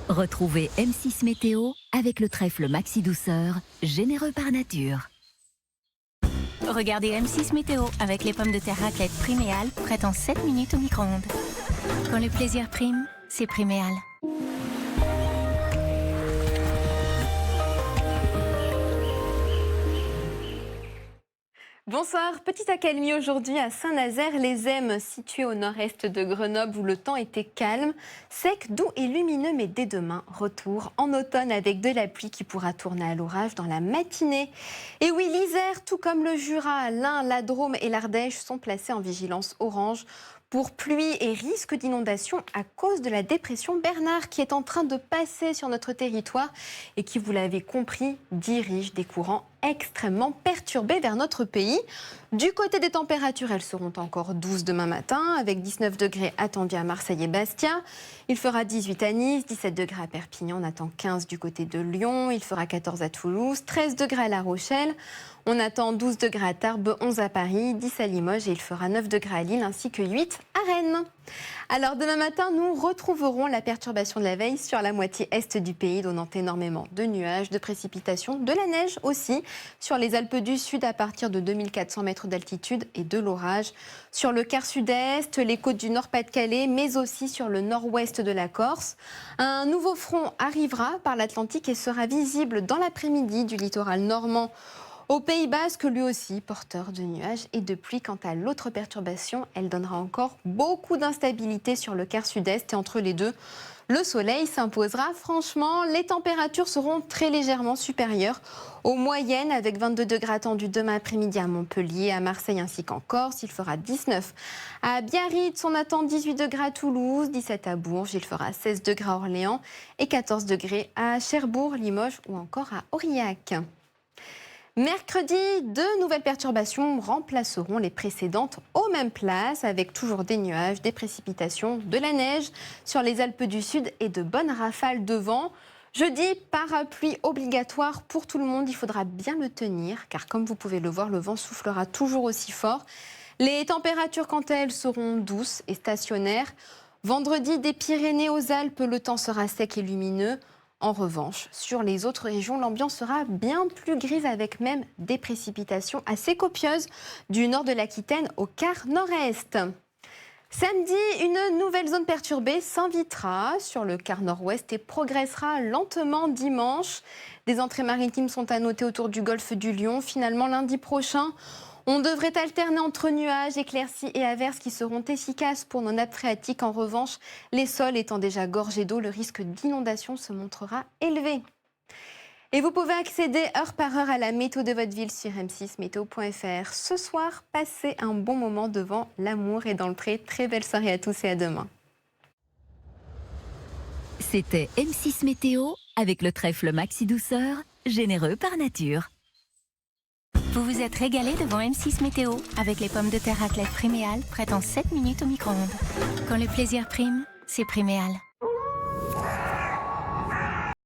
Retrouvez M6 Météo avec le trèfle Maxi Douceur, généreux par nature. Regardez M6 Météo avec les pommes de terre raclette Priméal, prêtes en 7 minutes au micro-ondes. Quand le plaisir prime, c'est Priméal. Bonsoir, petite accalmie aujourd'hui à Saint-Nazaire-les-Ems, situé au nord-est de Grenoble où le temps était calme, sec, doux et lumineux, mais dès demain, retour en automne avec de la pluie qui pourra tourner à l'orage dans la matinée. Et oui, l'Isère, tout comme le Jura, l'Ain, la Drôme et l'Ardèche sont placés en vigilance orange pour pluie et risque d'inondation à cause de la dépression Bernard qui est en train de passer sur notre territoire et qui, vous l'avez compris, dirige des courants extrêmement perturbés vers notre pays. Du côté des températures, elles seront encore 12 demain matin, avec 19 degrés attendus à Marseille et Bastia. Il fera 18 à Nice, 17 degrés à Perpignan, on attend 15 du côté de Lyon, il fera 14 à Toulouse, 13 degrés à La Rochelle. On attend 12 degrés à Tarbes, 11 à Paris, 10 à Limoges et il fera 9 degrés à Lille ainsi que 8 à Rennes. Alors demain matin, nous retrouverons la perturbation de la veille sur la moitié est du pays, donnant énormément de nuages, de précipitations, de la neige aussi sur les Alpes du Sud à partir de 2400 mètres d'altitude et de l'orage. Sur le quart sud-est, les côtes du Nord-Pas-de-Calais, mais aussi sur le nord-ouest de la Corse. Un nouveau front arrivera par l'Atlantique et sera visible dans l'après-midi du littoral normand au Pays Basque, lui aussi porteur de nuages et de pluie. Quant à l'autre perturbation, elle donnera encore beaucoup d'instabilité sur le quart sud-est et entre les deux, le soleil s'imposera. Franchement, les températures seront très légèrement supérieures aux moyennes avec 22 degrés attendus demain après-midi à Montpellier, à Marseille ainsi qu'en Corse. Il fera 19 à Biarritz, on attend 18 degrés à Toulouse, 17 à Bourges, il fera 16 degrés à Orléans et 14 degrés à Cherbourg, Limoges ou encore à Aurillac. Mercredi, deux nouvelles perturbations remplaceront les précédentes aux mêmes places, avec toujours des nuages, des précipitations, de la neige sur les Alpes du Sud et de bonnes rafales de vent. Jeudi, parapluie obligatoire pour tout le monde, il faudra bien le tenir, car comme vous pouvez le voir, le vent soufflera toujours aussi fort. Les températures, quant à elles, seront douces et stationnaires. Vendredi, des Pyrénées aux Alpes, le temps sera sec et lumineux. En revanche, sur les autres régions, l'ambiance sera bien plus grise avec même des précipitations assez copieuses du nord de l'Aquitaine au quart nord-est. Samedi, une nouvelle zone perturbée s'invitera sur le quart nord-ouest et progressera lentement dimanche. Des entrées maritimes sont à noter autour du golfe du Lion. Finalement, lundi prochain, on devrait alterner entre nuages, éclaircies et averses qui seront efficaces pour nos nappes phréatiques. En revanche, les sols étant déjà gorgés d'eau, le risque d'inondation se montrera élevé. Et vous pouvez accéder heure par heure à la météo de votre ville sur m6météo.fr. Ce soir, passez un bon moment devant l'amour et dans le pré. Très belle soirée à tous et à demain. C'était M6 Météo avec le trèfle Maxi Douceur, généreux par nature. Vous vous êtes régalé devant M6 Météo avec les pommes de terre raclette Priméal, prêtes en 7 minutes au micro-ondes. Quand le plaisir prime, c'est Priméal.